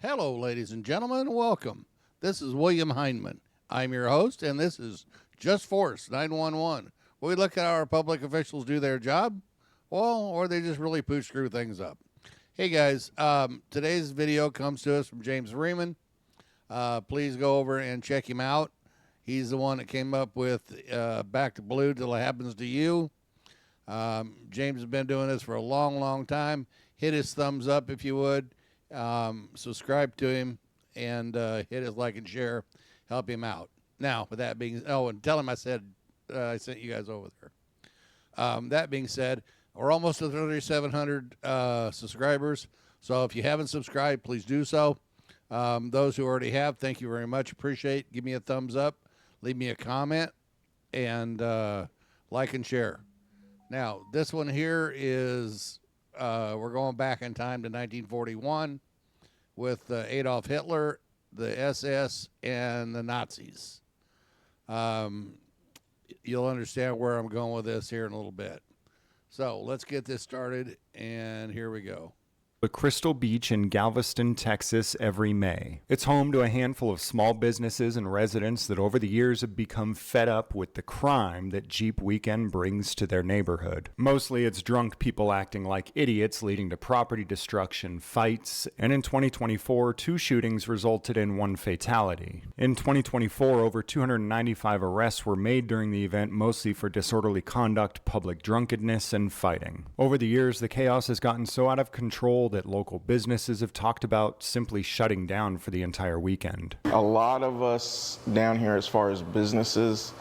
Hello, ladies and gentlemen. Welcome. This is William Hindman. I'm your host, and this is Just Force 911. We look at how our public officials do their job, well, or they just really pooch screw things up. Hey, guys. Today's video comes to us from James Freeman. Please go over and check him out. He's the one that came up with Back to Blue Till It Happens to You. James has been doing this for a long, long time. Hit his thumbs up if you would. Subscribe to him and hit his like and share. Help him out. Now, with that being, and tell him I said I sent you guys over there. That being said, we're almost to 3,700 subscribers. So if you haven't subscribed, please do so. Those who already have, thank you very much. Appreciate. Give me a thumbs up. Leave me a comment and like and share. Now, this one here is, we're going back in time to 1941 with Adolf Hitler, the SS, and the Nazis. You'll understand where I'm going with this here in a little bit. So let's get this started, and here we go. The Crystal Beach in Galveston, Texas every May. It's home to a handful of small businesses and residents that over the years have become fed up with the crime that Jeep Weekend brings to their neighborhood. Mostly it's drunk people acting like idiots, leading to property destruction, fights, and in 2024, 2 shootings resulted in 1 fatality. In 2024, over 295 arrests were made during the event, mostly for disorderly conduct, public drunkenness, and fighting. Over the years, the chaos has gotten so out of control that local businesses have talked about simply shutting down for the entire weekend. A lot of us down here, as far as businesses,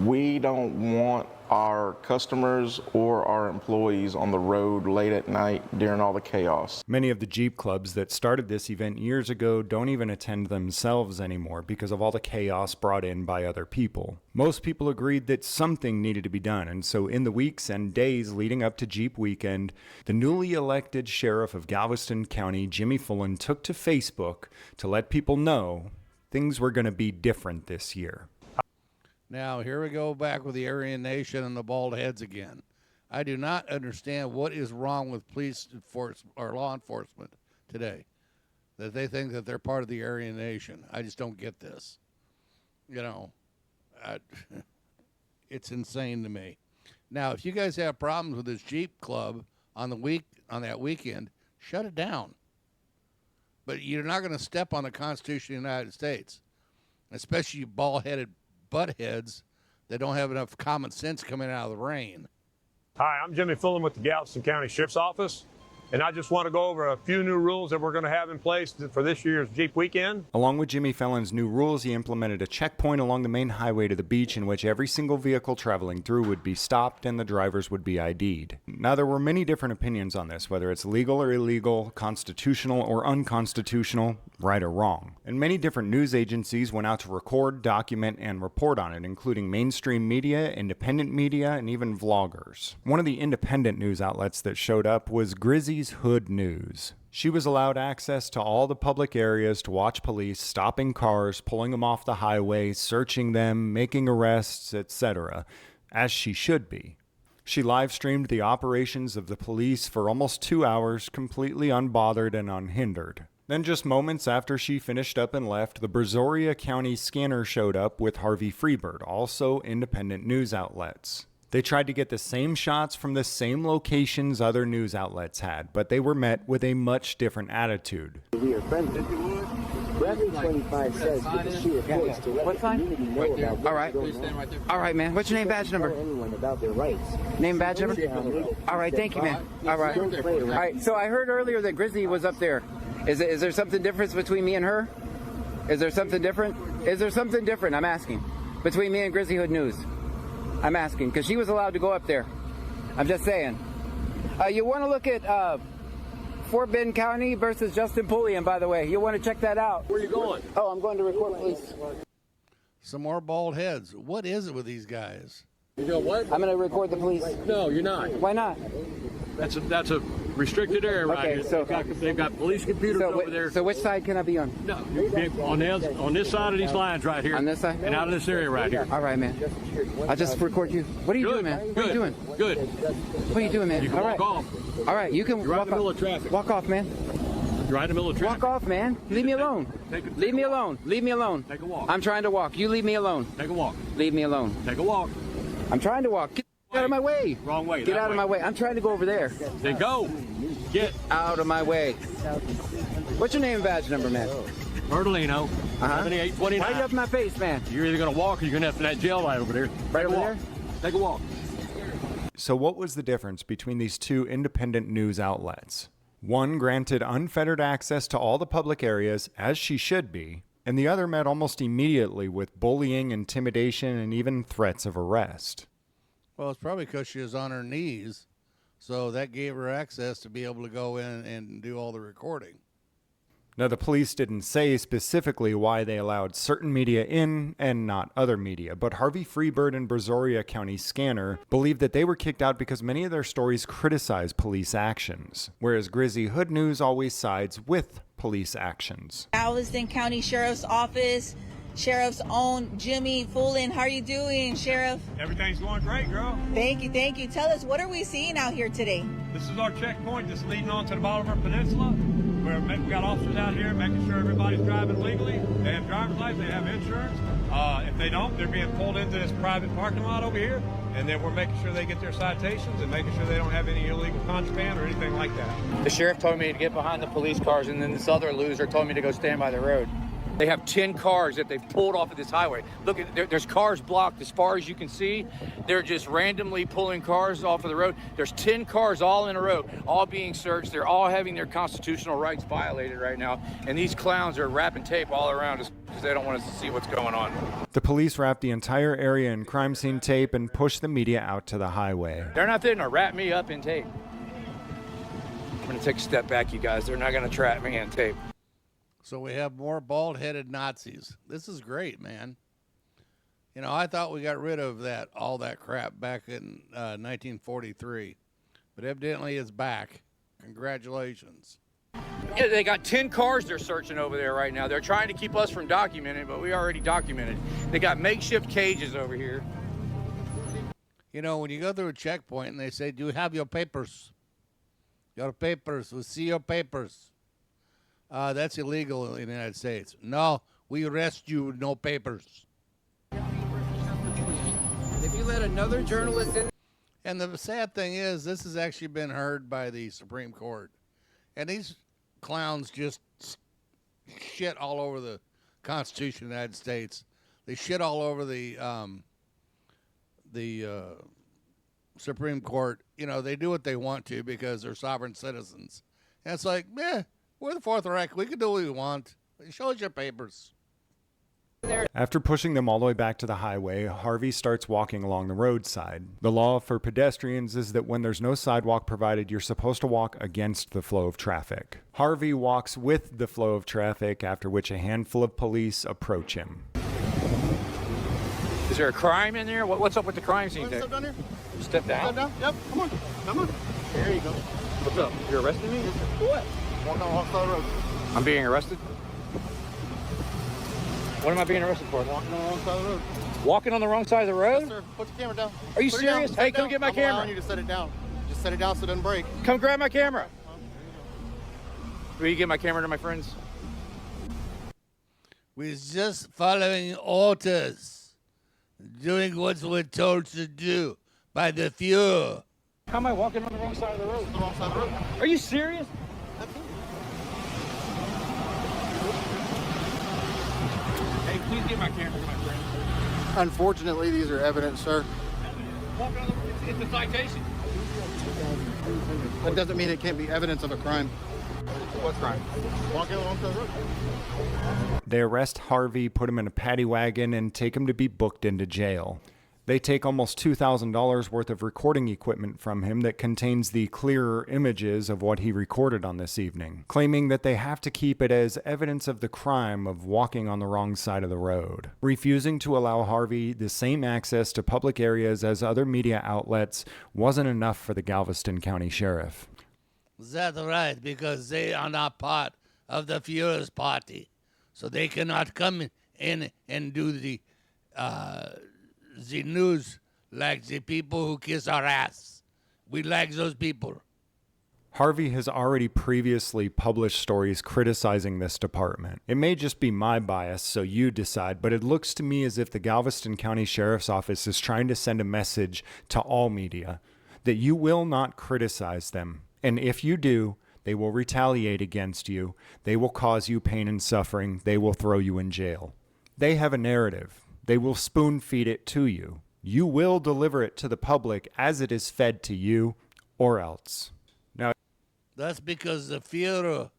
we don't want our customers or our employees on the road late at night during all the chaos. Many of the Jeep clubs that started this event years ago don't even attend themselves anymore because of all the chaos brought in by other people. Most people agreed that something needed to be done, and so in the weeks and days leading up to Jeep Weekend, the newly elected sheriff of Galveston County, Jimmy Fullen, took to Facebook to let people know things were going to be different this year. Now, here we go back with the Aryan Nation and the bald heads again. I do not understand what is wrong with police enforcement or law enforcement today, that they think that they're part of the Aryan Nation. I just don't get this. You know, it's insane to me. Now, if you guys have problems with this Jeep club on that weekend, shut it down. But you're not going to step on the Constitution of the United States, especially you bald-headed buttheads that don't have enough common sense coming out of the rain. Hi, I'm Jimmy Fullen with the Galveston County Sheriff's Office, and I just want to go over a few new rules that we're going to have in place for this year's Jeep Weekend. Along with Jimmy Fullen's new rules, he implemented a checkpoint along the main highway to the beach in which every single vehicle traveling through would be stopped and the drivers would be ID'd. Now, there were many different opinions on this, whether it's legal or illegal, constitutional or unconstitutional, right or wrong. And many different news agencies went out to record, document, and report on it, including mainstream media, independent media, and even vloggers. One of the independent news outlets that showed up was Grizzly's Hood News. She was allowed access to all the public areas to watch police stopping cars, pulling them off the highway, searching them, making arrests, etc., as she should be. She live-streamed the operations of the police for almost 2 hours, completely unbothered and unhindered. Then just moments after she finished up and left, the Brazoria County scanner showed up with Harvey Freebird, also independent news outlets. They tried to get the same shots from the same locations other news outlets had, but they were met with a much different attitude. We are friendly. Revenue 25 says with the sheer force to let the community know about all right. All right, man. What's your name, badge number? Anyone about their rights. Name, badge number? All right, thank you, man. All right. All right, so I heard earlier that Grizzly was up there. Is there something different between me and her? Is there something different? Is there something different, I'm asking, between me and Grizzly Hood News? I'm asking, because she was allowed to go up there. I'm just saying. You want to look at Fort Bend County versus Justin Pulliam, by the way. You want to check that out. Where are you going? Oh, I'm going to record police. Some more bald heads. What is it with these guys? You know what? I'm going to record the police. No, you're not. Why not? That's a restricted area right Okay, here. so- They've got police computers over there. So which side can I be on? No, on this side of these lines right here. On this side? And out of this area right here. All right, man. I'll just record you. What are you doing, man? What are you doing? Good. What are you doing, man? You can All right. walk off. All right, you can You're right walk in the middle off. of traffic. Walk off, man. You're right in the middle of traffic. Walk off, man. Leave me alone. Leave me alone. Leave me alone. Take a walk. I'm trying to walk. You leave me alone. Take a walk. Leave me alone. Take a walk. I'm trying to walk. Get out of my way. Wrong way. Get out of my way. I'm trying to go over there. Then go. Get. Out of my way. What's your name and badge number, man? Bertolino. 7829. Right up my face, man. You're either going to walk or you're going to have to that jail right over there. Right over there? Take a walk. So, what was the difference between these two independent news outlets? One granted unfettered access to all the public areas, as she should be, and the other met almost immediately with bullying, intimidation, and even threats of arrest. Well, it's probably because she was on her knees, so that gave her access to be able to go in and do all the recording. Now, the police didn't say specifically why they allowed certain media in and not other media, but Harvey Freebird and Brazoria County Scanner believed that they were kicked out because many of their stories criticize police actions, whereas Grizzly Hood News always sides with police actions. Galveston County Sheriff's Office, Sheriff's own Jimmy Fullen. How are you doing, Sheriff? Everything's going great, girl. Thank you, thank you. Tell us, what are we seeing out here today? This is our checkpoint that's leading on to the Bolivar Peninsula. We got officers out here making sure everybody's driving legally. They have driver's license, they have insurance. If they don't, they're being pulled into this private parking lot over here. And then we're making sure they get their citations and making sure they don't have any illegal contraband or anything like that. The sheriff told me to get behind the police cars, and then this other loser told me to go stand by the road. They have 10 cars that they've pulled off of this highway. Look, there's cars blocked as far as you can see. They're just randomly pulling cars off of the road. There's 10 cars all in a row, all being searched. They're all having their constitutional rights violated right now. And these clowns are wrapping tape all around us because they don't want us to see what's going on. The police wrapped the entire area in crime scene tape and pushed the media out to the highway. They're not there to wrap me up in tape. I'm going to take a step back, you guys. They're not going to trap me in tape. So we have more bald-headed Nazis. This is great, man. You know, I thought we got rid of all that crap back in 1943, but evidently it's back. Congratulations. Yeah, they got 10 cars they're searching over there right now. They're trying to keep us from documenting, but we already documented. They got makeshift cages over here. You know, when you go through a checkpoint and they say, do you have your papers? Your papers. We see your papers. That's illegal in the United States. No, we arrest you with no papers. If you let another journalist in... And the sad thing is, this has actually been heard by the Supreme Court. And these clowns just shit all over the Constitution of the United States. They shit all over the Supreme Court. You know, they do what they want to because they're sovereign citizens. And it's like, we're the Fourth Reich. We can do what we want. Show us your papers. After pushing them all the way back to the highway, Harvey starts walking along the roadside. The law for pedestrians is that when there's no sidewalk provided, you're supposed to walk against the flow of traffic. Harvey walks with the flow of traffic, after which a handful of police approach him. Is there a crime in there? What's up with the crime scene there? Step down here. Step down? Step down. Yep. Come on. Come on. There you go. What's up? You're arresting me? For what? Walking on the wrong side of the road. I'm being arrested? What am I being arrested for? Walking on the wrong side of the road. Walking on the wrong side of the road? Yes, sir. Put your camera down. Are you Put it down. serious? Set Hey, it come down. get my I'm camera. allowing you to set it down. Just set it down so it doesn't break. Come grab my camera. Will you give my camera to my friends? We're just following orders, doing what we're told to do by the Fuhrer. How am I walking on the wrong side of the road? The wrong side of the road. Are you serious? Hey, please give my camera to my friends. Unfortunately, these are evidence, sir. It's a citation. That doesn't mean it can't be evidence of a crime. What crime? Walking on the wrong side of the road. They arrest Harvey, put him in a paddy wagon, and take him to be booked into jail. They take almost $2,000 worth of recording equipment from him that contains the clearer images of what he recorded on this evening, claiming that they have to keep it as evidence of the crime of walking on the wrong side of the road. Refusing to allow Harvey the same access to public areas as other media outlets wasn't enough for the Galveston County Sheriff. That's right, because they are not part of the Fuhrer's party. So they cannot come in and do the news like the people who kiss our ass. We like those people. Harvey has already previously published stories criticizing this department. It may just be my bias, so you decide, but it looks to me as if the Galveston County Sheriff's Office is trying to send a message to all media that you will not criticize them. And if you do, they will retaliate against you. They will cause you pain and suffering. They will throw you in jail. They have a narrative. They will spoon feed it to you. You will deliver it to the public as it is fed to you, or else. Now, That's because the Führer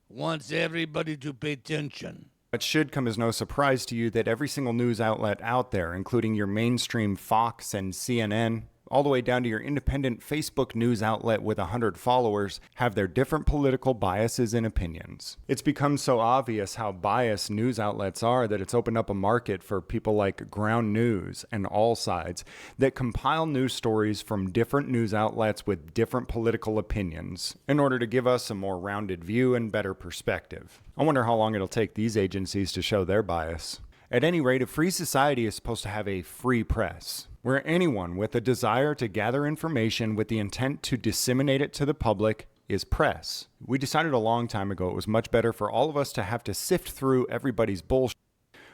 wants everybody to pay attention. it should come as no surprise to you that every single news outlet out there, including your mainstream Fox and CNN, all the way down to your independent Facebook news outlet with 100 followers, have their different political biases and opinions. It's become so obvious how biased news outlets are that it's opened up a market for people like Ground News and All Sides that compile news stories from different news outlets with different political opinions in order to give us a more rounded view and better perspective. I wonder how long it'll take these agencies to show their bias. At any rate, a free society is supposed to have a free press, where anyone with a desire to gather information with the intent to disseminate it to the public is press. We decided a long time ago it was much better for all of us to have to sift through everybody's bullshit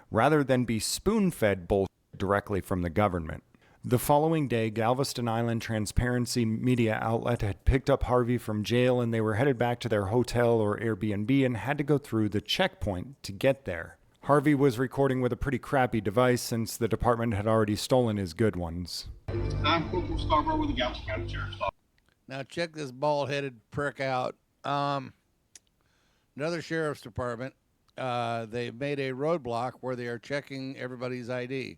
rather than be spoon-fed bullshit directly from the government. The following day, Galveston Island Transparency media outlet had picked up Harvey from jail, and they were headed back to their hotel or Airbnb and had to go through the checkpoint to get there. Harvey was recording with a pretty crappy device since the department had already stolen his good ones. I'm Corporal Scarborough with the Galveston County Sheriff's Office. Now check this bald-headed prick out. Another sheriff's department, they've made a roadblock where they are checking everybody's ID.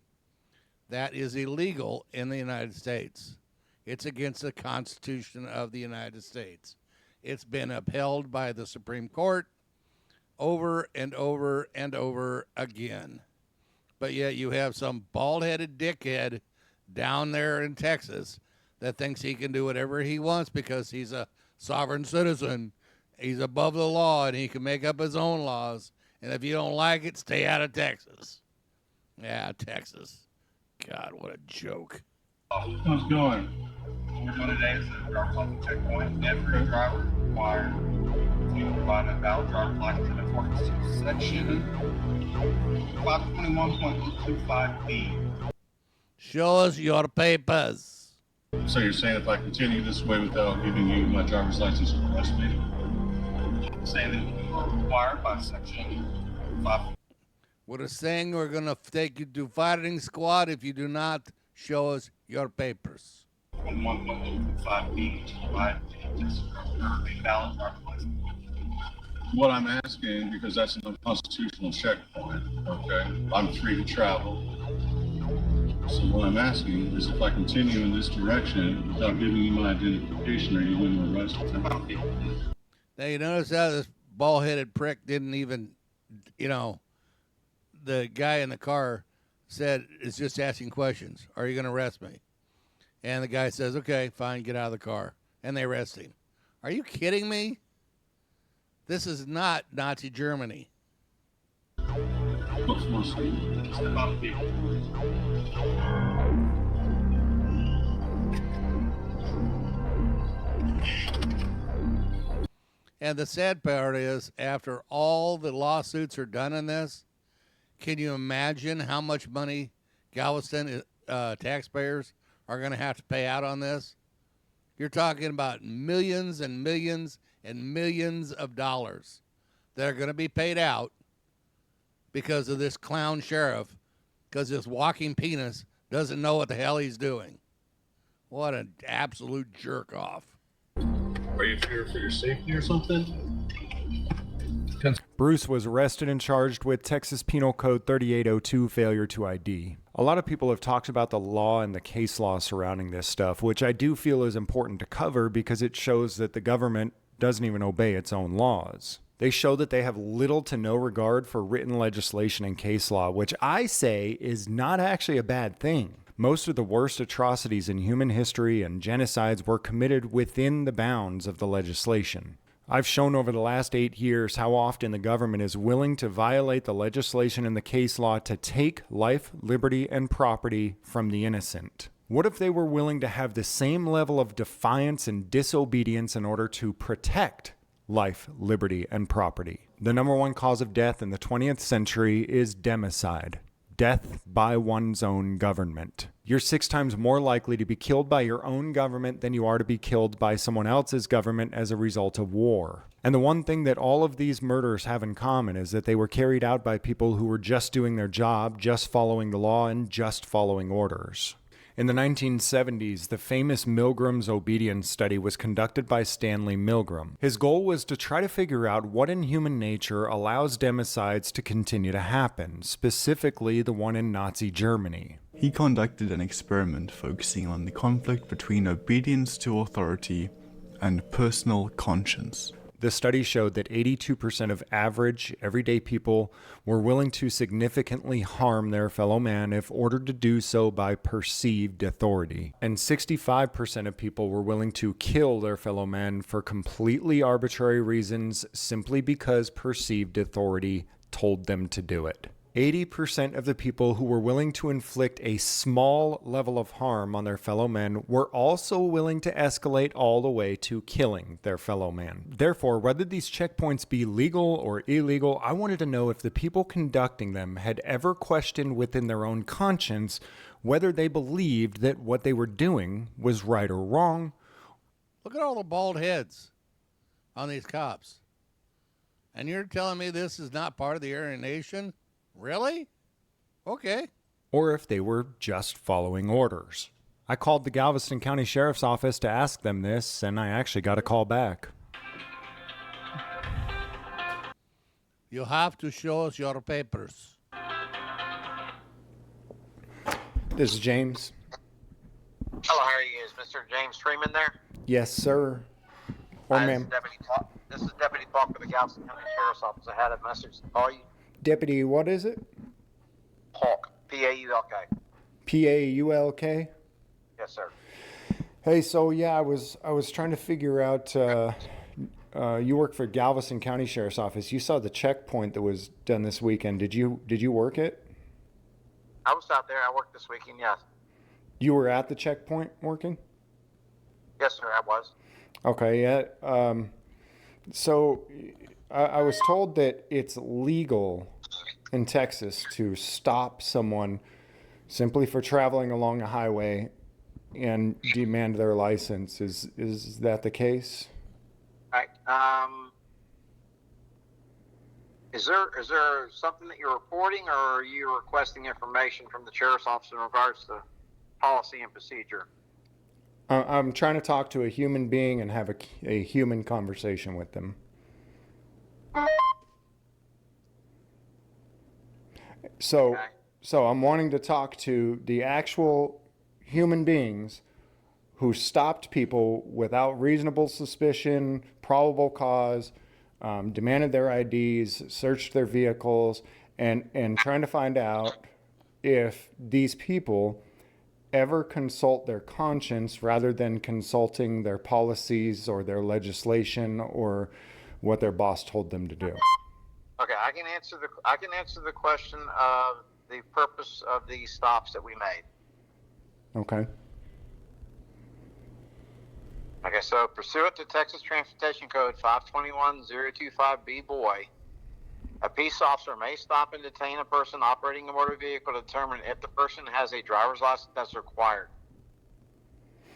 That is illegal in the United States. It's against the Constitution of the United States. It's been upheld by the Supreme Court over and over and over again. But yet you have some bald-headed dickhead down there in Texas that thinks he can do whatever he wants because he's a sovereign citizen. He's above the law and he can make up his own laws. And if you don't like it, stay out of Texas. Yeah, Texas. God, what a joke. How's it going? What we're doing today is a driver's license checkpoint. Every driver required to provide a valid driver's license in accordance to section 521.225B. Show us your papers. So you're saying if I continue this way without giving you my driver's license, you'll arrest me? Saying that you are required by section 5. We're saying we're going to take you to firing squad if you do not show us your papers. 1.225B to provide a valid driver's license. What I'm asking, because that's an unconstitutional checkpoint, okay? I'm free to travel. So what I'm asking is if I continue in this direction without giving you my identification, are you going to arrest me? Now, you notice how this bald-headed prick didn't even, the guy in the car said, is just asking questions. Are you going to arrest me? And the guy says, okay, fine, get out of the car. And they arrest him. Are you kidding me? This is not Nazi Germany. And the sad part is, after all the lawsuits are done in this, can you imagine how much money Galveston taxpayers are going to have to pay out on this? You're talking about millions and millions and millions of dollars that are going to be paid out because of this clown sheriff, because this walking penis doesn't know what the hell he's doing. What an absolute jerk off. Are you fear for your safety or something? Bruce was arrested and charged with Texas Penal Code 3802 failure to ID. A lot of people have talked about the law and the case law surrounding this stuff, which I do feel is important to cover because it shows that the government doesn't even obey its own laws. They show that they have little to no regard for written legislation and case law, which I say is not actually a bad thing. Most of the worst atrocities in human history and genocides were committed within the bounds of the legislation. I've shown over the last 8 years how often the government is willing to violate the legislation and the case law to take life, liberty, and property from the innocent. What if they were willing to have the same level of defiance and disobedience in order to protect life, liberty, and property? The number one cause of death in the 20th century is democide, death by one's own government. You're 6 times more likely to be killed by your own government than you are to be killed by someone else's government as a result of war. And the one thing that all of these murders have in common is that they were carried out by people who were just doing their job, just following the law, and just following orders. In the 1970s, the famous Milgram's obedience study was conducted by Stanley Milgram. His goal was to try to figure out what in human nature allows democides to continue to happen, specifically the one in Nazi Germany. He conducted an experiment focusing on the conflict between obedience to authority and personal conscience. The study showed that 82% of average, everyday people were willing to significantly harm their fellow man if ordered to do so by perceived authority. And 65% of people were willing to kill their fellow man for completely arbitrary reasons simply because perceived authority told them to do it. 80% of the people who were willing to inflict a small level of harm on their fellow men were also willing to escalate all the way to killing their fellow man. Therefore, whether these checkpoints be legal or illegal, I wanted to know if the people conducting them had ever questioned within their own conscience whether they believed that what they were doing was right or wrong. Look at all the bald heads on these cops. And you're telling me this is not part of the Aryan Nation? Really? Okay. Or if they were just following orders. I called the Galveston County Sheriff's Office to ask them this, and I actually got a call back. You have to show us your papers. This is James. Hello, how are you? Is Mr. James Freeman there? Yes, sir. Or ma'am. This is Deputy Falk for the Galveston County Sheriff's Office. I had a message to call you. Deputy, what is it? Paulk, P-A-U-L-K. P-A-U-L-K? Yes, sir. Hey, so yeah, I was trying to figure out, you work for Galveston County Sheriff's Office. You saw the checkpoint that was done this weekend. Did you work it? I was out there. I worked this weekend, yes. You were at the checkpoint working? Yes, sir, I was. Okay, yeah. So I was told that it's legal in Texas to stop someone simply for traveling along a highway and demand their license. Is that the case? All right. Is there something that you're reporting, or are you requesting information from the Sheriff's Office in regards to policy and procedure? I'm trying to talk to a human being and have a human conversation with them. So I'm wanting to talk to the actual human beings who stopped people without reasonable suspicion, probable cause, demanded their IDs, searched their vehicles, and trying to find out if these people ever consult their conscience rather than consulting their policies or their legislation or what their boss told them to do. Okay, I can answer the question of the purpose of the stops that we made. Okay. Okay, so pursuant to Texas Transportation Code 521025B boy, a peace officer may stop and detain a person operating a motor vehicle to determine if the person has a driver's license that's required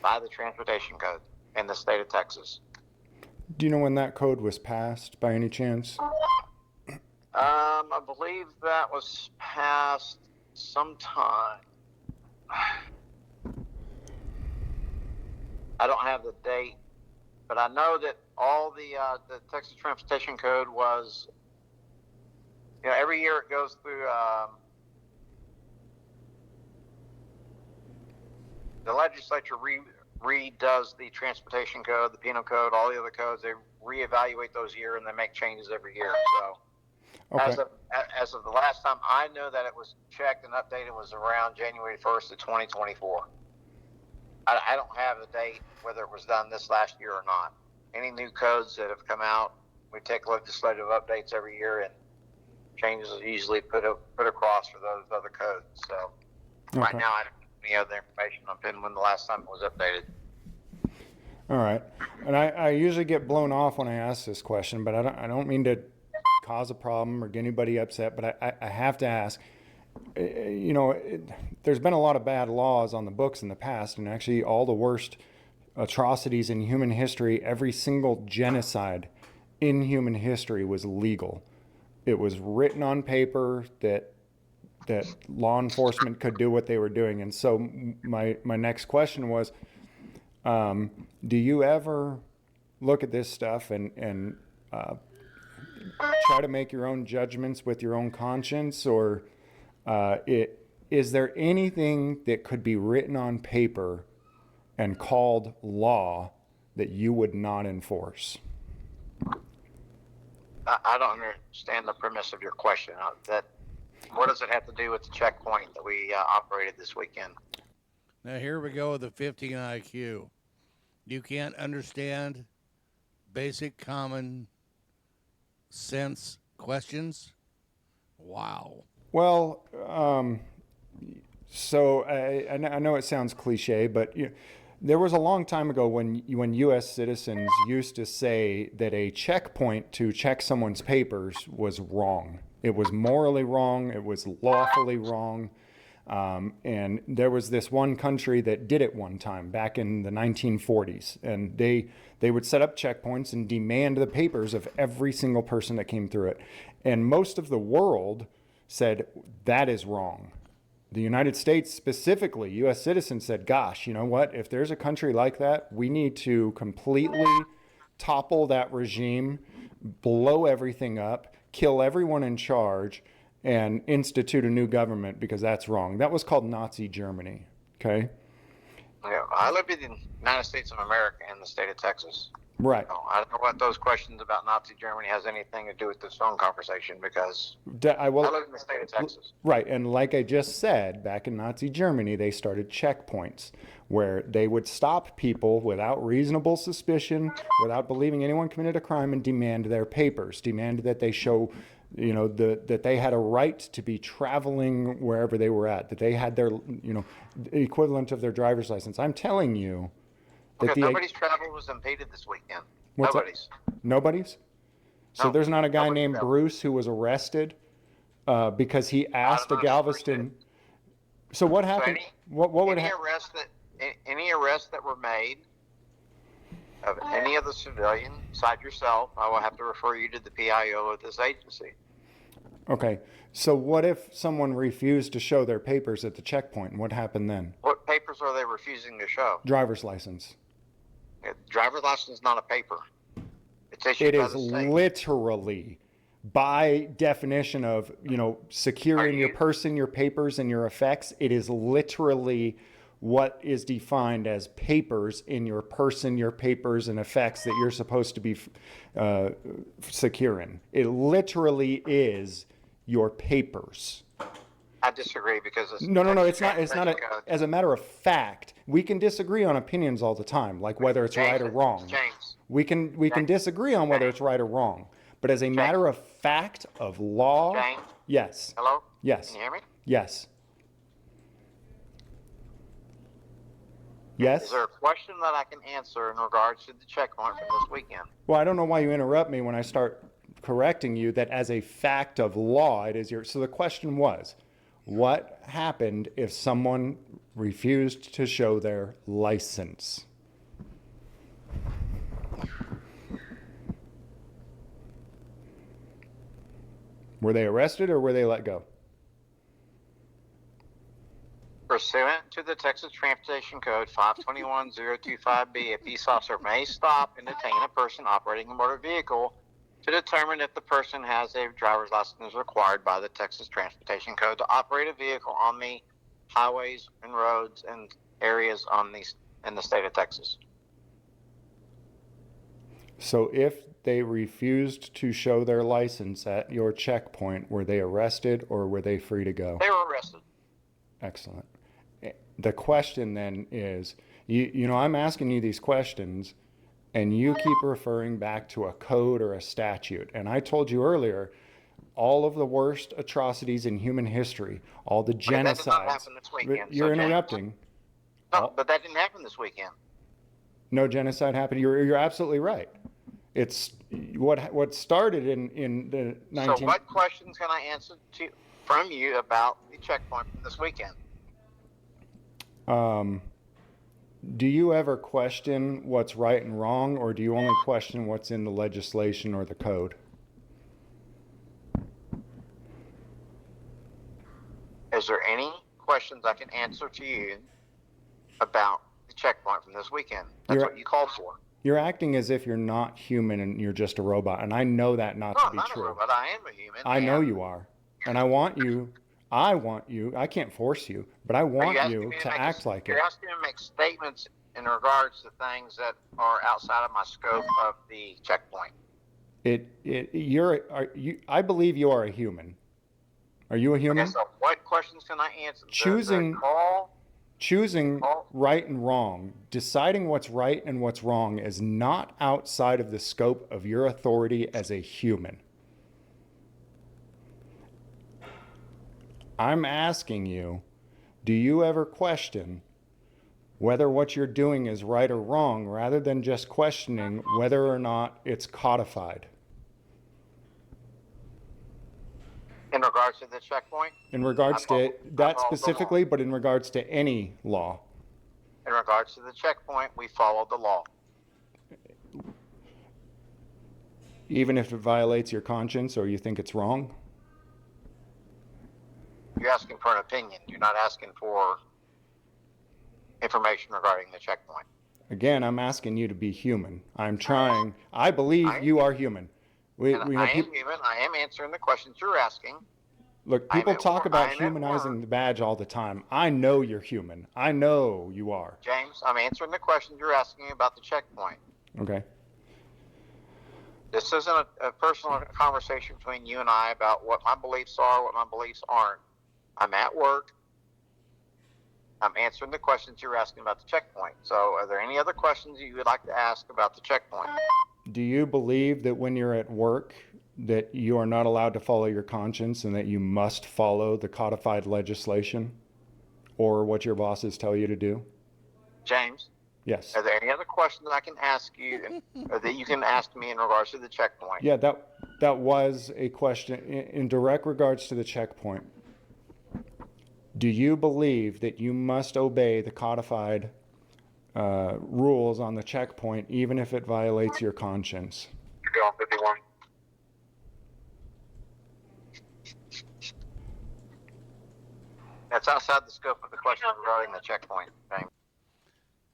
by the Transportation Code in the state of Texas. Do you know when that code was passed by any chance? I believe that was passed sometime. I don't have the date, but I know that all the Texas Transportation Code was, every year it goes through the legislature redoes the Transportation Code, the Penal Code, all the other codes. They reevaluate those year and they make changes every year. So Okay. as of the last time I know that it was checked and updated was around January 1st of 2024. I don't have the date, whether it was done this last year or not. Any new codes that have come out, we take legislative updates every year, and changes are usually put across for those other codes. So right now, any other information on when the last time it was updated. All right. And I usually get blown off when I ask this question, but I don't mean to cause a problem or get anybody upset, but I have to ask. There's been a lot of bad laws on the books in the past, and actually all the worst atrocities in human history, every single genocide in human history was legal. It was written on paper that law enforcement could do what they were doing. And so my next question was, do you ever look at this stuff and try to make your own judgments with your own conscience, or is there anything that could be written on paper and called law that you would not enforce? I don't understand the premise of your question. What does it have to do with the checkpoint that we operated this weekend? Now here we go with the 15 IQ. You can't understand basic common sense questions? Wow. Well, so I know it sounds cliche, but there was a long time ago when U.S. citizens used to say that a checkpoint to check someone's papers was wrong. It was morally wrong. It was lawfully wrong. And there was this one country that did it one time back in the 1940s. And they would set up checkpoints and demand the papers of every single person that came through it. And most of the world said, that is wrong. The United States specifically, U.S. citizens said, gosh, you know what? If there's a country like that, we need to completely topple that regime, blow everything up, kill everyone in charge, and institute a new government, because that's wrong. That was called Nazi Germany, okay? Yeah, I live in the United States of America in the state of Texas. Right. So I don't know what those questions about Nazi Germany has anything to do with this phone conversation, because I live in the state of Texas. Right, and like I just said, back in Nazi Germany, they started checkpoints where they would stop people without reasonable suspicion, without believing anyone committed a crime, and demand their papers, demand that they show, that they had a right to be traveling wherever they were at, that they had their, equivalent of their driver's license. I'm telling you that Okay, nobody's travel was impeded this weekend. What's Nobody's. That? Nobody's? So No, there's not a guy named traveled. Bruce who was arrested because he asked a Galveston. So what happened? So What would happen? Any arrests that were made of any of the civilian, beside yourself, I will have to refer you to the PIO of this agency. Okay. So what if someone refused to show their papers at the checkpoint? What happened then? What papers are they refusing to show? Driver's license. Driver's license is not a paper. It's issued It by is the state. literally, by definition of, securing your person, your papers, and your effects, it is literally what is defined as papers in your person, your papers, and effects that you're supposed to be securing. It literally is your papers. I disagree, because it's No, it's not. As a matter of fact, we can disagree on opinions all the time, like whether it's right or wrong. James. We can disagree on whether it's right or wrong. But as a matter of fact of law, James? yes. Hello? Yes. Can you hear me? Yes. Yes. Is there a question that I can answer in regards to the checkpoint from this weekend? Well, I don't know why you interrupt me when I start correcting you that as a fact of law, it is your. So the question was, what happened if someone refused to show their license? Were they arrested or were they let go? Pursuant to the Texas Transportation Code 521025B, a peace officer may stop and detain a person operating a motor vehicle to determine if the person has a driver's license required by the Texas Transportation Code to operate a vehicle on the highways and roads and areas in the state of Texas. So if they refused to show their license at your checkpoint, were they arrested or were they free to go? They were arrested. Excellent. The question then is, I'm asking you these questions and you keep referring back to a code or a statute. And I told you earlier, all of the worst atrocities in human history, all the genocides. That did not happen this weekend. You're So, interrupting. No, but that didn't happen this weekend. No genocide happened. You're absolutely right. It's what started in the 19. So what questions can I answer from you about the checkpoint from this weekend? Do you ever question what's right and wrong, or do you only question what's in the legislation or the code? Is there any questions I can answer to you about the checkpoint from this weekend? That's what you called for. You're acting as if you're not human and you're just a robot, and I know that not to be I'm not true. a robot. I am a human. I know you are, and I want you. I can't force you, but I want you to act like it. You're asking me to make statements in regards to things that are outside of my scope of the checkpoint. I believe you are a human. Are you a human? Okay, so what questions can I answer? Choosing right and wrong, deciding what's right and what's wrong is not outside of the scope of your authority as a human. I'm asking you, do you ever question whether what you're doing is right or wrong, rather than just questioning whether or not it's codified? In regards to the checkpoint? In regards to that specifically, but in regards to any law? In regards to the checkpoint, we followed the law. Even if it violates your conscience or you think it's wrong? You're asking for an opinion. You're not asking for information regarding the checkpoint. Again, I'm asking you to be human. I'm trying. I believe you are human. I am human. I am answering the questions you're asking. Look, people talk about humanizing the badge all the time. I know you're human. I know you are. James, I'm answering the questions you're asking about the checkpoint. Okay. This isn't a personal conversation between you and I about what my beliefs are, what my beliefs aren't. I'm at work. I'm answering the questions you're asking about the checkpoint. So are there any other questions you would like to ask about the checkpoint? Do you believe that when you're at work that you are not allowed to follow your conscience and that you must follow the codified legislation or what your bosses tell you to do? James? Yes. Are there any other questions I can ask you or that you can ask me in regards to the checkpoint? Yeah, that was a question in direct regards to the checkpoint. Do you believe that you must obey the codified rules on the checkpoint, even if it violates your conscience? You're going 51. That's outside the scope of the question regarding the checkpoint. James.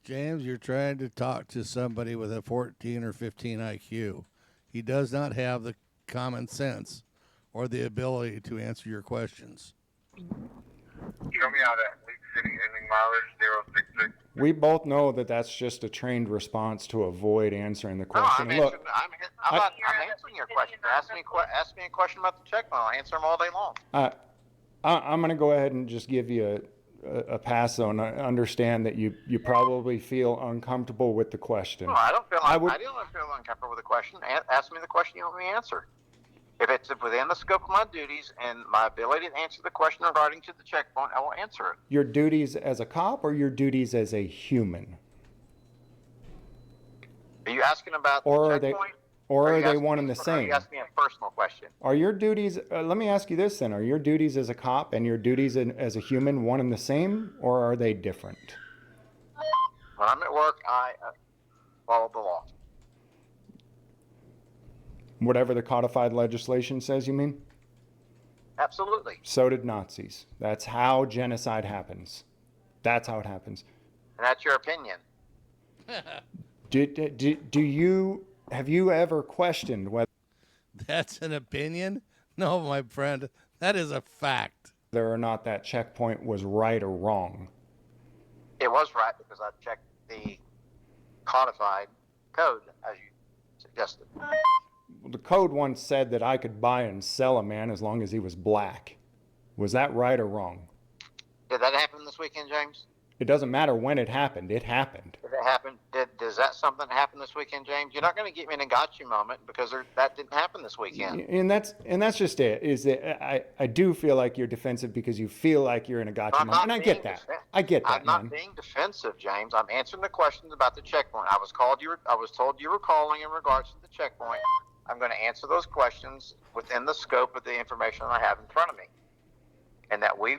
James, you're trying to talk to somebody with a 14 or 15 IQ. He does not have the common sense or the ability to answer your questions. Show me out at League City, ending mileage 066. We both know that that's just a trained response to avoid answering the question. No, I'm answering your question. Ask me a question about the checkpoint. I'll answer them all day long. I'm going to go ahead and just give you a pass on. I understand that you probably feel uncomfortable with the question. No, I don't feel uncomfortable with the question. Ask me the question you want me to answer. If it's within the scope of my duties and my ability to answer the question regarding to the checkpoint, I will answer it. Your duties as a cop or your duties as a human? Are you asking about the checkpoint? Or are they one and the same? Are you asking me a personal question? Are your duties, let me ask you this then, are your duties as a cop and your duties as a human one and the same, or are they different? When I'm at work, I follow the law. Whatever the codified legislation says, you mean? Absolutely. So did Nazis. That's how genocide happens. That's how it happens. And that's your opinion. Have you ever questioned whether that's an opinion? No, my friend, that is a fact. Whether or not that checkpoint was right or wrong? It was right because I checked the codified code, as you suggested. The code once said that I could buy and sell a man as long as he was black. Was that right or wrong? Did that happen this weekend, James? It doesn't matter when it happened. It happened. If it happened, does that something happen this weekend, James? You're not going to get me in a gotcha moment because that didn't happen this weekend. And that's just it. Is that I do feel like you're defensive because you feel like you're in a gotcha moment, and I get that. I get that. I'm not being defensive, James. I'm answering the questions about the checkpoint. I was told you were calling in regards to the checkpoint. I'm going to answer those questions within the scope of the information I have in front of me. And that we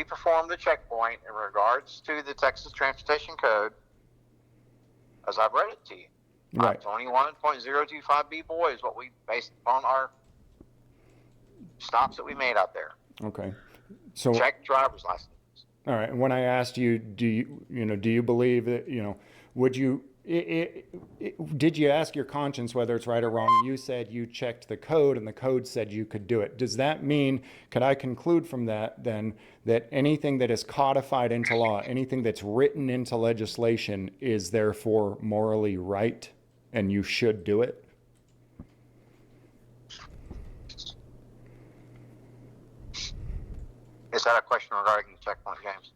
performed the checkpoint in regards to the Texas Transportation Code, as I've read it to you. Right. 21.025B boy is what we based on our stops that we made out there. Okay. So check driver's license. All right. And when I asked you, do you believe that, would you? Did you ask your conscience whether it's right or wrong? You said you checked the code and the code said you could do it. Does that mean, could I conclude from that then that anything that is codified into law, anything that's written into legislation is therefore morally right and you should do it? Is that a question regarding the checkpoint, James?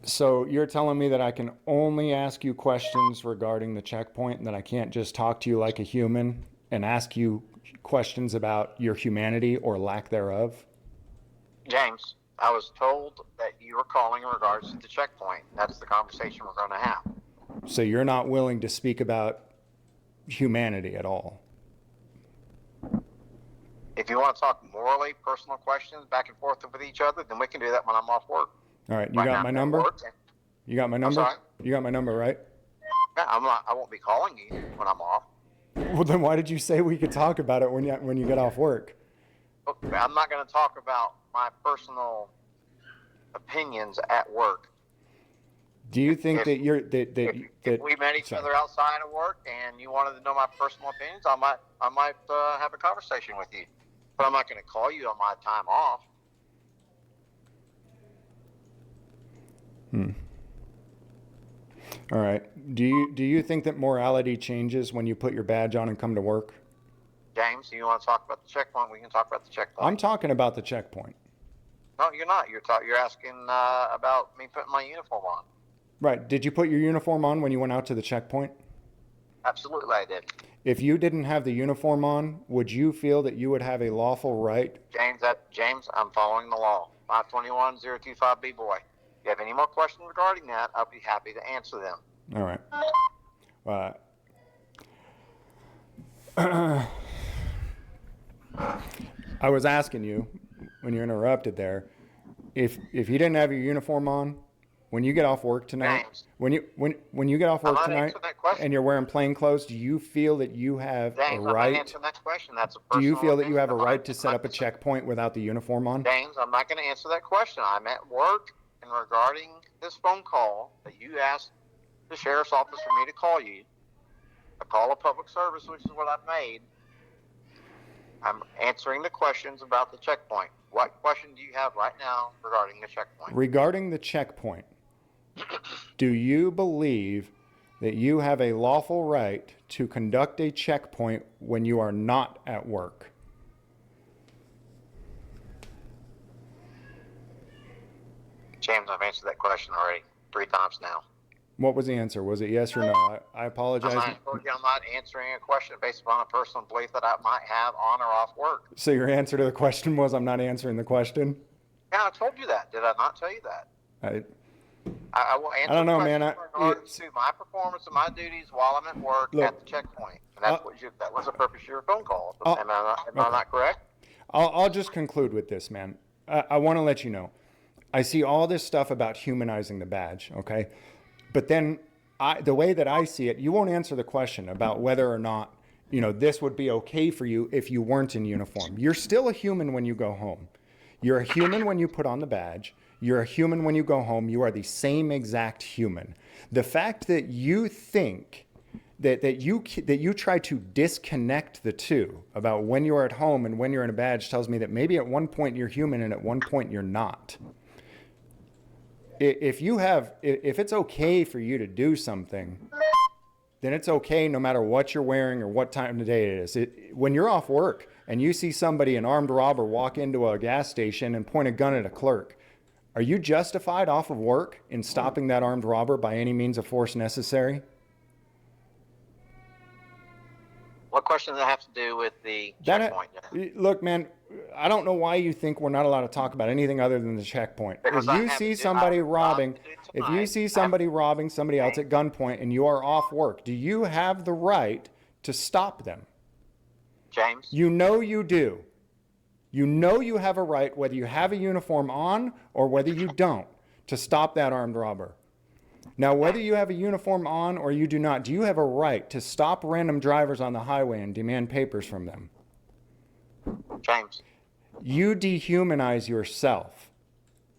So you're telling me that I can only ask you questions regarding the checkpoint and that I can't just talk to you like a human and ask you questions about your humanity or lack thereof? James, I was told that you were calling in regards to the checkpoint. That's the conversation we're going to have. So you're not willing to speak about humanity at all? If you want to talk morally, personal questions back and forth with each other, then we can do that when I'm off work. All right, you got my number? You got my number? Sorry? You got my number, right? Yeah, I won't be calling you when I'm off. Well, then why did you say we could talk about it when you get off work? Okay, I'm not going to talk about my personal opinions at work. Do you think that if we met each other outside of work and you wanted to know my personal opinions, I might have a conversation with you. But I'm not going to call you on my time off. All right. Do you think that morality changes when you put your badge on and come to work? James, you want to talk about the checkpoint? We can talk about the checkpoint. I'm talking about the checkpoint. No, you're not. You're asking about me putting my uniform on. Right. Did you put your uniform on when you went out to the checkpoint? Absolutely, I did. If you didn't have the uniform on, would you feel that you would have a lawful right? James, I'm following the law. 521.025B boy. If you have any more questions regarding that, I'll be happy to answer them. All right. I was asking you when you interrupted there, if you didn't have your uniform on, when you get off work tonight, James, when you get off work tonight and you're wearing plain clothes, do you feel that you have James, a right? I'm not answering that question. That's a Do you personal feel that you have a opinion. right to set up a checkpoint without the uniform on? James, I'm not going to answer that question. I'm at work, and regarding this phone call that you asked the sheriff's office for me to call you, a call of public service, which is what I've made, I'm answering the questions about the checkpoint. What question do you have right now regarding the checkpoint? Regarding the checkpoint, do you believe that you have a lawful right to conduct a checkpoint when you are not at work? James, I've answered that question already 3 times now. What was the answer? Was it yes or no? I apologize. I'm not answering a question based upon a personal belief that I might have on or off work. So your answer to the question was, I'm not answering the question? Yeah, I told you that. Did I not tell you that? I will answer I don't know, the man. question in regards to my performance and my duties while I'm at work at the checkpoint. And that was the purpose of your phone call. Am I not correct? I'll just conclude with this, man. I want to let you know. I see all this stuff about humanizing the badge, okay? But then the way that I see it, you won't answer the question about whether or not, this would be okay for you if you weren't in uniform. You're still a human when you go home. You're a human when you put on the badge. You're a human when you go home. You are the same exact human. The fact that you think that you try to disconnect the two about when you're at home and when you're in a badge tells me that maybe at one point you're human and at one point you're not. If it's okay for you to do something, then it's okay no matter what you're wearing or what time of day it is. When you're off work and you see somebody, an armed robber, walk into a gas station and point a gun at a clerk, are you justified off of work in stopping that armed robber by any means of force necessary? What question does that have to do with the checkpoint? Look, man, I don't know why you think we're not allowed to talk about anything other than the checkpoint. Because If you see somebody robbing somebody else at gunpoint and you are off work, do you have the right to stop them? James? You know you do. You know you have a right, whether you have a uniform on or whether you don't, to stop that armed robber. Now, whether you have a uniform on or you do not, do you have a right to stop random drivers on the highway and demand papers from them? James? You dehumanize yourself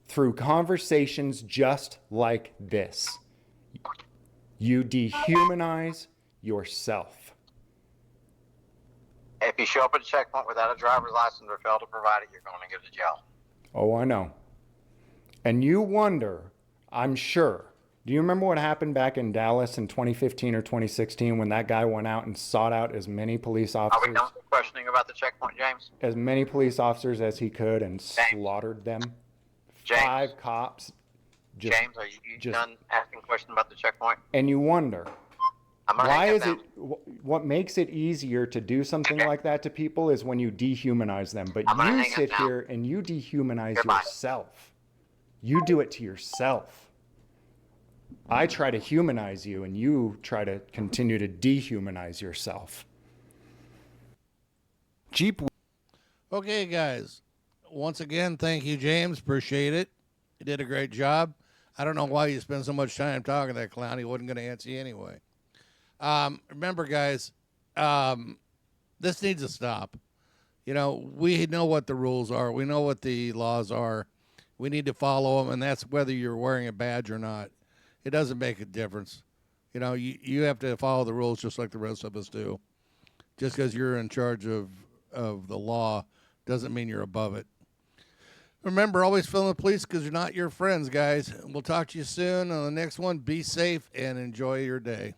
through conversations just like this. You dehumanize yourself. If you show up at a checkpoint without a driver's license or fail to provide it, you're going to go to jail. Oh, I know. And you wonder, I'm sure, do you remember what happened back in Dallas in 2015 or 2016 when that guy went out and sought out as many police officers? Are we done with questioning about the checkpoint, James? As many police officers as he could and slaughtered them. James? 5 cops. James, are you done asking questions about the checkpoint? And you wonder, why is it? What makes it easier to do something like that to people is when you dehumanize them. But you sit here and you dehumanize yourself. You do it to yourself. I try to humanize you, and you try to continue to dehumanize yourself. Jeep. Okay, guys. Once again, thank you, James. Appreciate it. You did a great job. I don't know why you spend so much time talking to that clown. He wasn't going to answer you anyway. Remember, guys, this needs to stop. You know, we know what the rules are. We know what the laws are. We need to follow them, and that's whether you're wearing a badge or not. It doesn't make a difference. You know, you have to follow the rules just like the rest of us do. Just because you're in charge of the law doesn't mean you're above it. Remember, always film the police because they're not your friends, guys. We'll talk to you soon on the next one. Be safe and enjoy your day.